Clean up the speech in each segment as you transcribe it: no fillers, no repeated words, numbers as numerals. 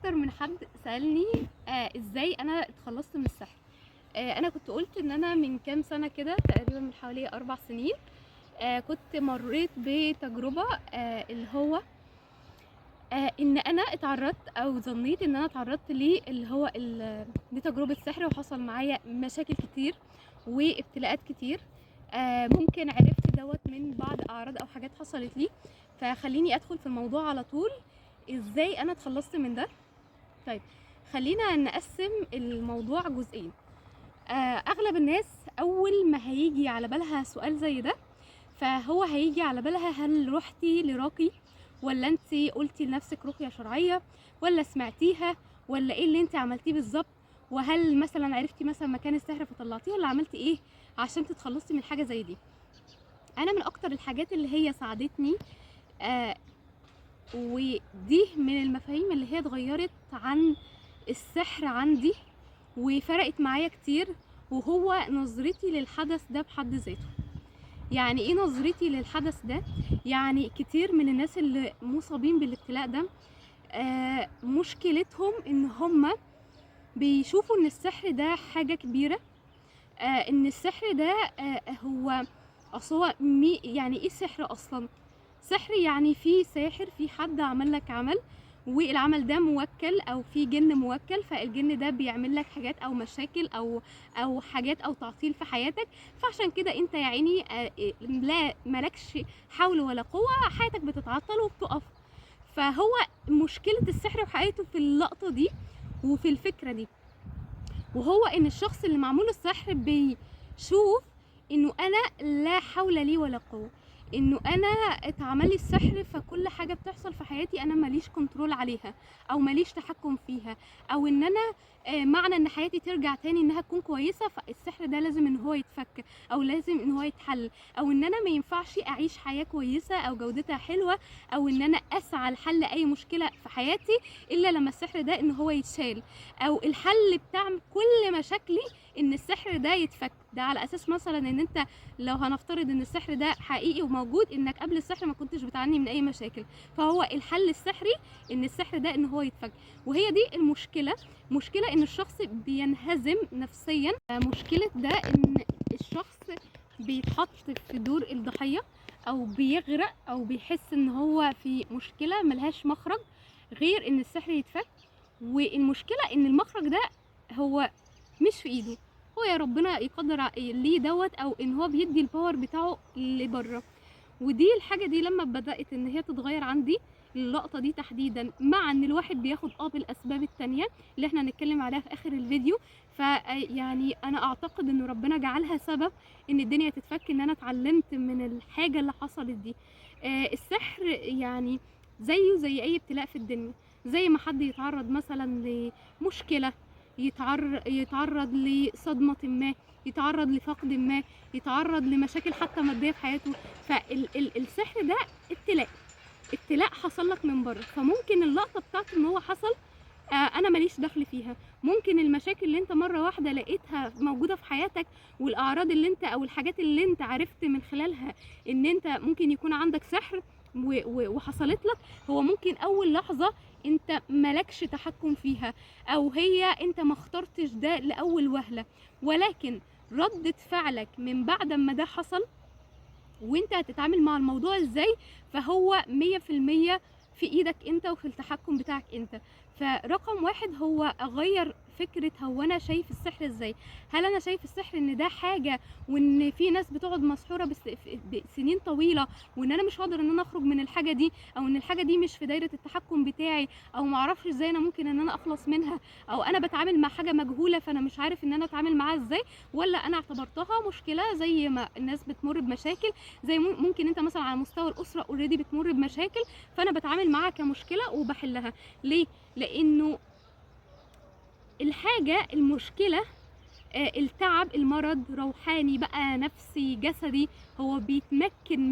اكتر من حد سألني ازاي انا اتخلصت من السحر. انا كنت قلت ان انا من كام سنة كده، تقريبا من حوالي 4 سنين، كنت مريت بتجربة اللي هو ان انا اتعرضت او ظنيت ان انا اتعرضت لتجربة سحر، وحصل معايا مشاكل كتير وابتلاءات كتير. ممكن عرفت دوت من بعض اعراض او حاجات حصلت لي. فخليني ادخل في الموضوع على طول، ازاي انا اتخلصت من ده. طيب، خلينا نقسم الموضوع جزئين. اغلب الناس اول ما هيجي على بالها سؤال زي ده، فهو هيجي على بالها هل رحتي لراقي، ولا انت قلتي لنفسك رقية شرعية، ولا سمعتيها، ولا ايه اللي انت عملتيه بالظبط، وهل مثلا عرفتي مثلا مكان السحر فطلعتيه، ولا عملتي ايه عشان تتخلصي من حاجة زي دي. انا من اكتر الحاجات اللي هي ساعدتني ودي من المفاهيم اللي هي اتغيرت عن السحر عندي وفرقت معايا كتير، وهو نظرتي للحدث ده بحد ذاته. يعني ايه نظرتي للحدث ده؟ يعني كتير من الناس اللي مصابين بالابتلاء ده مشكلتهم ان هم بيشوفوا ان السحر ده حاجة كبيرة، ان السحر ده هو اصلا يعني ايه السحر اصلا؟ سحر يعني في ساحر، في حد عمل لك عمل، والعمل ده موكل او في جن موكل، فالجن ده بيعمل لك حاجات او مشاكل او حاجات او تعطيل في حياتك. فعشان كده انت يا عيني لا مالكش حول ولا قوة، حياتك بتتعطل وبتقف. فهو مشكلة السحر وحقيقته في اللقطة دي وفي الفكرة دي، وهو ان الشخص اللي معمول السحر بيشوف انه انا لا حول لي ولا قوة، انه انا اتعمل لي السحر، فكل حاجة بتحصل في حياتي انا ماليش كنترول عليها او ماليش تحكم فيها، او ان انا معنى ان حياتي ترجع تاني انها تكون كويسة، فالسحر ده لازم ان هو يتفك او لازم ان هو يتحل، او ان انا ما ينفعش اعيش حياة كويسة او جودتها حلوة، او ان انا اسعى لحل اي مشكلة في حياتي الا لما السحر ده ان هو يتشال، او الحل بتاع كل مشاكلي ان السحر ده يتفك. ده على اساس مثلا ان انت لو هنفترض ان السحر ده حقيقي وموجود، انك قبل السحر ما كنتش بتعاني من اي مشاكل، فهو الحل السحري ان السحر ده ان هو يتفك. وهي دي المشكلة، مشكلة ان الشخص بينهزم نفسيا. مشكلة ده ان الشخص بيتحط في دور الضحية، او بيغرق، او بيحس ان هو في مشكلة ملهاش مخرج غير ان السحر يتفك. والمشكلة ان المخرج ده هو مش في ايده، هو يا ربنا يقدر ليه دوت، او ان هو بيدي الباور بتاعه لبره. ودي الحاجة دي لما بدأت ان هي تتغير عندي، اللقطة دي تحديدا، مع ان الواحد بياخد بالاسباب التانية اللي احنا هنتكلم عليها في اخر الفيديو، فيعني انا اعتقد ان ربنا جعلها سبب ان الدنيا تتفك، ان انا اتعلمت من الحاجة اللي حصلت دي. السحر يعني زيه زي اي ابتلاء في الدنيا، زي ما حد يتعرض مثلا لمشكلة، يتعرض لصدمة ما، يتعرض لفقد ما، يتعرض لمشاكل حتى مادية في حياته. فالسحر ده ابتلاء حصل لك من بره، فممكن اللقطة بتاعته ان هو حصل انا ماليش دخل فيها. ممكن المشاكل اللي انت مره واحده لقيتها موجوده في حياتك، والاعراض اللي انت او الحاجات اللي انت عرفت من خلالها ان انت ممكن يكون عندك سحر وحصلت لك، هو ممكن اول لحظه انت مالكش تحكم فيها، او هي انت ما اخترتش ده لاول وهله، ولكن ردة فعلك من بعد ما ده حصل وانت هتتعامل مع الموضوع ازاي، فهو 100% في ايدك انت وفي التحكم بتاعك انت. فرقم واحد هو اغير فكرة، هو انا شايف السحر ازاي؟ هل انا شايف السحر ان ده حاجة وان في ناس بتقعد مسحورة بسنين طويلة، وان انا مش هقدر ان انا اخرج من الحاجة دي، او ان الحاجة دي مش في دايرة التحكم بتاعي، او معرفش ازاي انا ممكن ان انا اخلص منها، او انا بتعامل مع حاجة مجهولة فانا مش عارف ان انا اتعامل معاها ازاي، ولا انا اعتبرتها مشكلة زي ما الناس بتمر بمشاكل، زي ممكن انت مثلا على مستوى الاسره اوريدي بتمر بمشاكل، فانا بتعامل معاها كمشكله وبحلها. ليه؟ لانه الحاجه المشكله التعب، المرض، روحاني بقى، نفسي، جسدي، هو بيتمكن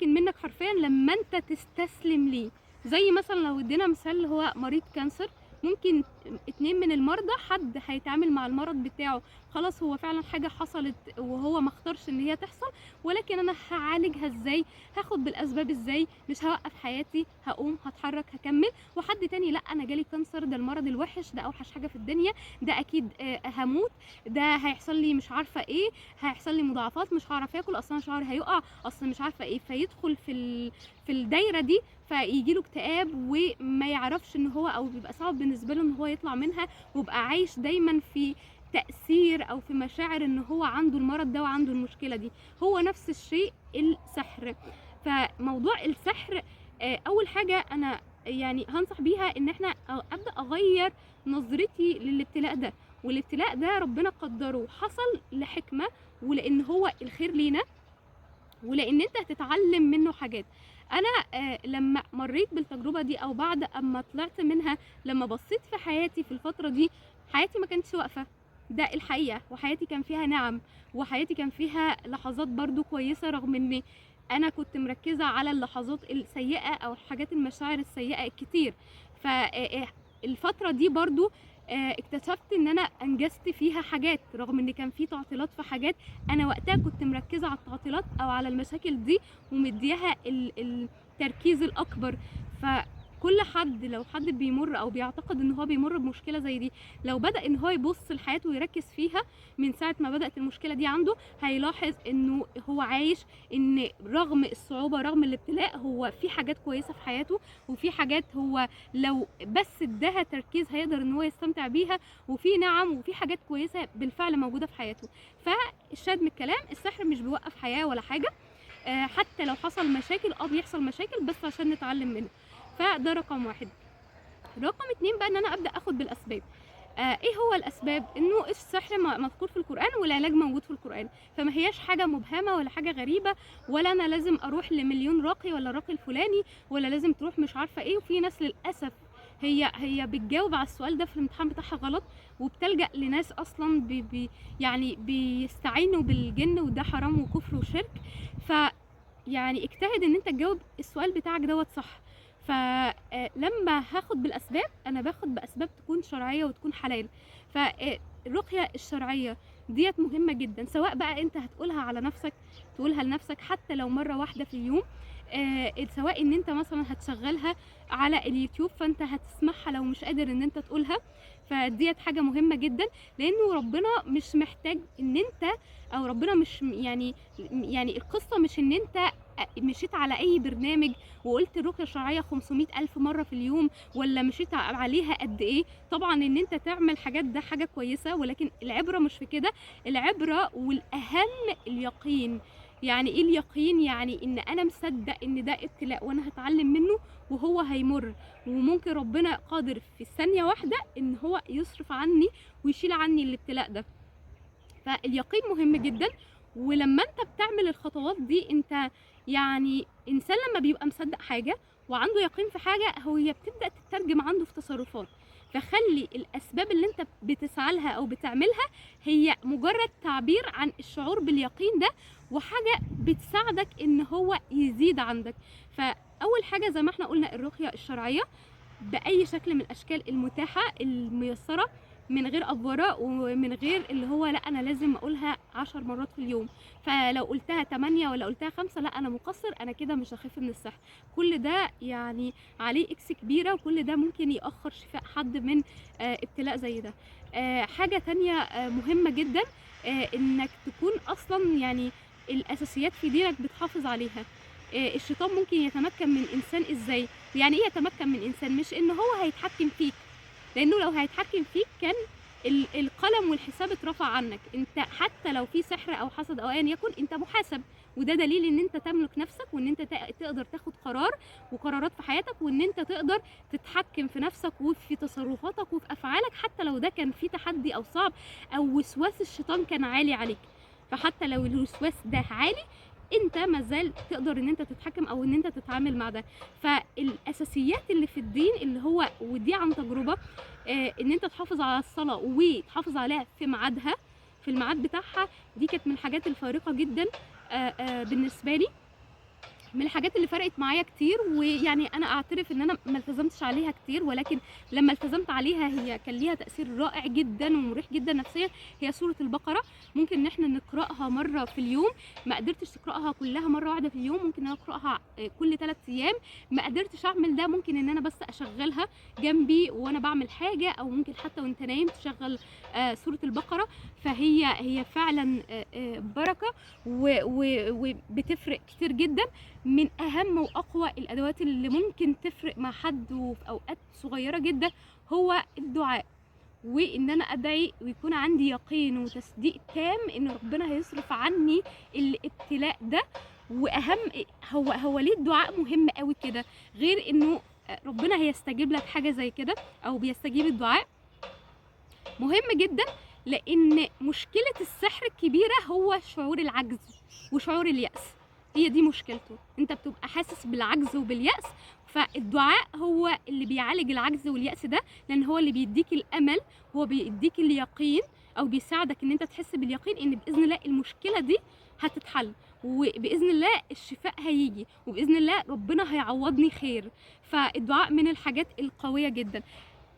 منك حرفيا لما انت تستسلم ليه. زي مثلا لو ادينا مثال، هو مريض كانسر ممكن 2 من المرضى حد هيتعامل مع المرض بتاعه خلاص هو فعلا حاجه حصلت وهو ما اختارش ان هي تحصل، ولكن انا هعالجها ازاي، هاخد بالاسباب ازاي، مش هوقف حياتي، هقوم هتحرك هكمل. وحد تاني لا انا جالي كانسر، ده المرض الوحش، ده اوحش حاجه في الدنيا، ده اكيد هموت، ده هيحصل لي مش عارفه ايه، هيحصل لي مضاعفات، مش هعرف اكل، اصلا شعري هيقع، اصلا مش عارفه ايه، فيدخل في الدايره دي، فيجي له اكتئاب وما يعرفش ان هو، او بيبقى صعب بالنسبه له ان هو يطلع منها، ويبقى عايش دايما في تأثير او في مشاعر ان هو عنده المرض ده وعنده المشكله دي. هو نفس الشيء السحر. فموضوع السحر اول حاجه انا يعني هنصح بيها ان احنا ابدا اغير نظرتي للابتلاء ده. والابتلاء ده ربنا قدره حصل لحكمه، ولان هو الخير لينا، ولان انت هتتعلم منه حاجات. انا لما مريت بالتجربه دي او بعد اما طلعت منها، لما بصيت في حياتي في الفتره دي، حياتي ما كانتش واقفه، ده الحقيقه، وحياتي كان فيها نعم، وحياتي كان فيها لحظات برضو كويسه، رغم ان انا كنت مركزه على اللحظات السيئه او الحاجات المشاعر السيئه الكتير. فالفتره دي برضو اكتشفت ان انا انجزت فيها حاجات، رغم ان كان في تعطيلات في حاجات انا وقتها كنت مركزه على التعطيلات او على المشاكل دي ومديها التركيز الاكبر. فكل حد لو حد بيمر او بيعتقد ان هو بيمر بمشكله زي دي، لو بدا ان هو يبص لحياته ويركز فيها من ساعه ما بدات المشكله دي عنده، هيلاحظ انه هو عايش، ان رغم الصعوبه رغم الابتلاء هو في حاجات كويسه في حياته، وفي حاجات هو لو بس اداها تركيز هيقدر ان هو يستمتع بيها، وفي نعم وفي حاجات كويسه بالفعل موجوده في حياته. فالشاهد من الكلام، السحر مش بيوقف حياه ولا حاجه، حتى لو حصل مشاكل بيحصل مشاكل بس عشان نتعلم منها. فده رقم واحد. رقم 2 بقى ان انا ابدا اخد بالاسباب. ايه هو الاسباب؟ انه السحر مذكور في القران والعلاج موجود في القران، فما هياش حاجه مبهمه ولا حاجه غريبه، ولا انا لازم اروح لمليون راقي ولا الراقي الفلاني، ولا لازم تروح مش عارفه ايه. وفي ناس للاسف هي بتجاوب على السؤال ده في الامتحان بتاعها غلط، وبتلجأ لناس اصلا يعني بيستعينوا بالجن، وده حرام وكفر وشرك. ف يعني اجتهد ان انت تجاوب السؤال بتاعك دوت صح. فلما هاخد بالاسباب انا باخد باسباب تكون شرعيه وتكون حلال. فالرقيه الشرعيه ديت مهمه جدا، سواء بقى انت هتقولها على نفسك، تقولها لنفسك حتى لو مره واحده في اليوم، سواء ان انت مثلا هتشغلها على اليوتيوب فانت هتسمعها لو مش قادر ان انت تقولها. فديت حاجه مهمه جدا، لانه ربنا مش محتاج ان انت، او ربنا مش يعني القصه مش ان انت مشيت على اي برنامج وقلت الرقيه الشرعيه 500 الف مره في اليوم، ولا مشيت عليها قد ايه. طبعا ان انت تعمل حاجات ده حاجه كويسه، ولكن العبره مش في كده، العبره والاهم اليقين. يعني ايه اليقين؟ يعني ان انا مصدق ان ده ابتلاء وانا هتعلم منه وهو هيمر، وممكن ربنا قادر في ثانيه واحده ان هو يصرف عني ويشيل عني الابتلاء ده. فاليقين مهم جدا. ولما انت بتعمل الخطوات دي، انت يعني انسان لما بيبقى مصدق حاجه وعنده يقين في حاجه، هي بتبدا تترجم عنده في تصرفات. فخلي الاسباب اللي انت بتسعى لها او بتعملها هي مجرد تعبير عن الشعور باليقين ده، وحاجه بتساعدك ان هو يزيد عندك. فاول حاجه زي ما احنا قلنا الرقيه الشرعيه باي شكل من الاشكال المتاحه الميسره، من غير افوره ومن غير اللي هو لا انا لازم اقولها 10 مرات في اليوم، فلو قلتها 8 ولا قلتها 5 لا انا مقصر، انا كده مش هخف من السحر. كل ده يعني عليه اكس كبيره، وكل ده ممكن ياخر شفاء حد من ابتلاء زي ده. حاجه تانية مهمه جدا، انك تكون اصلا يعني الاساسيات في دينك بتحافظ عليها. الشيطان ممكن يتمكن من انسان ازاي؟ يعني ايه يتمكن من انسان؟ مش ان هو هيتحكم فيك، لانه لو هيتحكم فيك كان القلم والحساب اترفع عنك. انت حتى لو في سحر او حسد او ايا يكن انت محاسب، وده دليل ان انت تملك نفسك، وان انت تقدر تاخد قرار وقرارات في حياتك، وان انت تقدر تتحكم في نفسك وفي تصرفاتك وفي افعالك، حتى لو ده كان في تحدي او صعب او وسواس الشيطان كان عالي عليك. فحتى لو الوسواس ده عالي انت مازال تقدر ان انت تتحكم او ان انت تتعامل مع ده. فالاساسيات اللي في الدين اللي هو، ودي عن تجربه، ان انت تحافظ على الصلاه وتحافظ عليها في ميعادها، في الميعاد بتاعها، دي كانت من الحاجات الفارقه جدا بالنسبه لي. من الحاجات اللي فرقت معايا كتير، ويعني انا اعترف ان انا ما التزمتش عليها كتير، ولكن لما التزمت عليها هي كان ليها تأثير رائع جدا ومريح جدا نفسيا. هي سورة البقرة. ممكن ان احنا نقرأها مرة في اليوم. ما قدرتش تقرأها كلها مرة واحدة في اليوم، ممكن انا اقرأها كل 3 ايام. ما قدرتش اعمل ده، ممكن ان انا بس اشغلها جنبي وانا بعمل حاجة، او ممكن حتى وانت نايم تشغل سورة البقرة. فهي فعلا بركة وبتفرق كتير جدا. من اهم واقوى الادوات اللي ممكن تفرق مع حد وفي اوقات صغيره جدا هو الدعاء، وان انا ادعي ويكون عندي يقين وتصديق تام ان ربنا هيصرف عني الابتلاء ده. واهم هو ليه الدعاء مهم قوي كده، غير انه ربنا هيستجيب لك حاجه زي كده او بيستجيب الدعاء. مهم جدا لان مشكله السحر الكبيره هو شعور العجز وشعور اليأس. هي دي مشكلته، انت بتبقى حاسس بالعجز وباليأس، فالدعاء هو اللي بيعالج العجز واليأس ده، لان هو اللي بيديك الامل، هو بيديك اليقين، او بيساعدك ان انت تحس باليقين ان باذن الله المشكله دي هتتحل، وباذن الله الشفاء هيجي، وباذن الله ربنا هيعوضني خير. فالدعاء من الحاجات القويه جدا.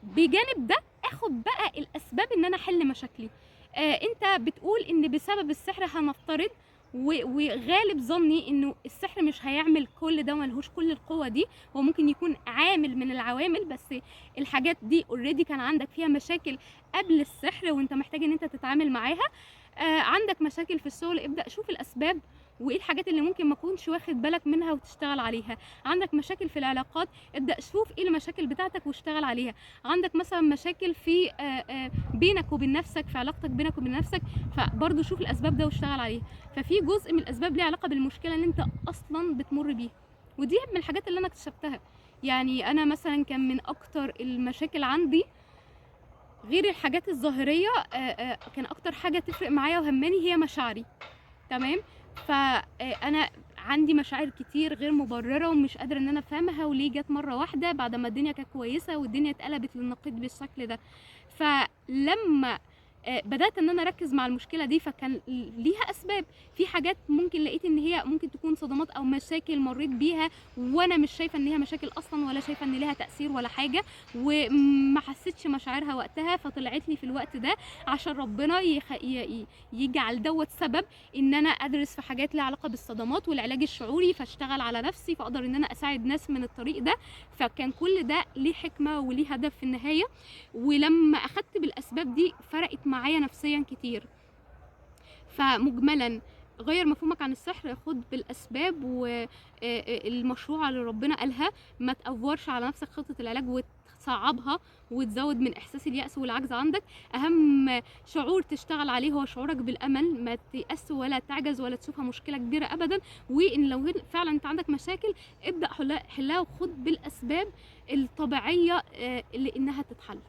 بجانب ده اخد بقى الاسباب ان انا احل مشاكلي. انت بتقول ان بسبب السحر هنفترض، وغالب ظني انه السحر مش هيعمل كل ده وملهوش كل القوة دي، هو ممكن يكون عامل من العوامل، بس الحاجات دي اوريدي كان عندك فيها مشاكل قبل السحر وانت محتاج ان انت تتعامل معاها. عندك مشاكل في الشغل، ابدأ شوف الاسباب وايه الحاجات اللي ممكن ما تكونش واخد بالك منها وتشتغل عليها. عندك مشاكل في العلاقات، ابدأ شوف ايه المشاكل بتاعتك واشتغل عليها. عندك مثلا مشاكل في بينك وبين نفسك، في علاقتك بينك وبين نفسك، فبرضه شوف الاسباب ده واشتغل عليها. ففي جزء من الاسباب ليه علاقه بالمشكله اللي انت اصلا بتمر بيها، ودي من الحاجات اللي انا اكتشفتها. يعني انا مثلا كان من اكتر المشاكل عندي غير الحاجات الظاهريه، كان اكتر حاجه تفرق معايا وهماني هي مشاعري. تمام. فانا عندي مشاعر كتير غير مبرره ومش قادره ان انا افهمها، وليه جت مره واحده بعد ما الدنيا كانت كويسه والدنيا اتقلبت للنقيض بالشكل ده. فلما بدات ان انا اركز مع المشكله دي، فكان ليها اسباب. في حاجات ممكن لقيت ان هي ممكن تكون صدمات او مشاكل مريت بيها وانا مش شايفه ان هي مشاكل اصلا، ولا شايفه ان ليها تاثير ولا حاجه، وما حسيتش مشاعرها وقتها، فطلعت لي في الوقت ده عشان ربنا يجعل دوت سبب ان انا ادرس في حاجات ليها علاقه بالصدمات والعلاج الشعوري، فاشتغل على نفسي، فاقدر ان انا اساعد ناس من الطريق ده. فكان كل ده ليه حكمه وليه هدف في النهايه. ولما اخدت بالاسباب دي فرقت معايا نفسيا كتير. فمجملا غير مفهومك عن السحر، خد بالاسباب والمشروع اللي ربنا قالها، ما تأفورش على نفسك خطة العلاج وتصعبها وتزود من احساس اليأس والعجز عندك. اهم شعور تشتغل عليه هو شعورك بالامل، ما تيأس ولا تعجز ولا تشوفها مشكلة كبيرة ابدا. وان لو فعلا انت عندك مشاكل ابدأ حلها وخد بالاسباب الطبيعية اللي انها تتحل.